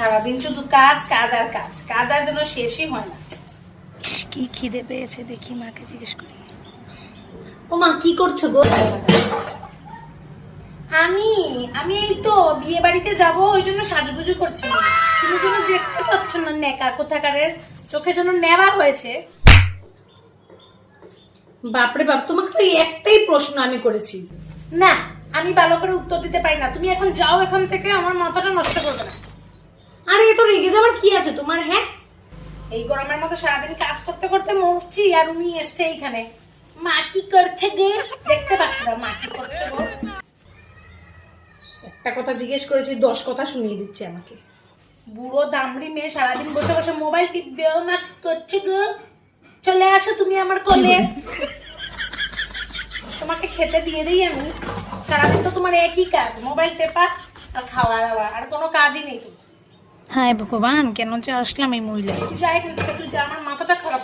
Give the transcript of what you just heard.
সারাদিন শুধু কাজ কাজ আর কাজ, কাজ আর যেন শেষই হয় না। কি খিদে পেয়েছে দেখি, মাকে জিজ্ঞেস করি। ও মা, কি করছো গো? আমি আমি এই তো বিয়ে বাড়িতে যাব, ওই জন্য সাজুগুজু করছি। তুমি যেন দেখতে পাচ্ছ না, নেকা কোথাকারের চোখে যেন নেওয়া হয়েছে। বাপরে বাপ, তোমাকে তো একটাই প্রশ্ন আমি করেছি না, আমি ভালো করে উত্তর দিতে পারি না। তুমি এখন যাও এখান থেকে, আমার মাথাটা নষ্ট করবে না। আরে এত রেগে যাওয়ার কি আছে তোমার? হ্যাঁ, এই গরমের মধ্যে সারাদিন কাজ করতে করতে মরছি, আর উনি এসছে এইখানে। মা কি করছে গে? দেখতে পাচ্ছি না মা কি করছে গো। একটা কথা জিজ্ঞেস করেছি, 10 কথা শুনিয়ে দিচ্ছে আমাকে। বুড়ো দামড়ি মেয়ে সারাদিন বসে বসে মোবাইল টিপবে। ও মা কি করছে গো? চলে আসো তুমি আমার কোলে, তোমাকে খেতে দিয়ে দিই আমি। সারাদিন তো তোমার একই কাজ, মোবাইল টেপা আর খাওয়া দাওয়া, আর কোনো কাজই নেই তোমার। হায় ভগবান, কেন যে আসলাম এই মহিলা। যাই এখান থেকে, তুই যা, আমার মাথাটা খারাপ।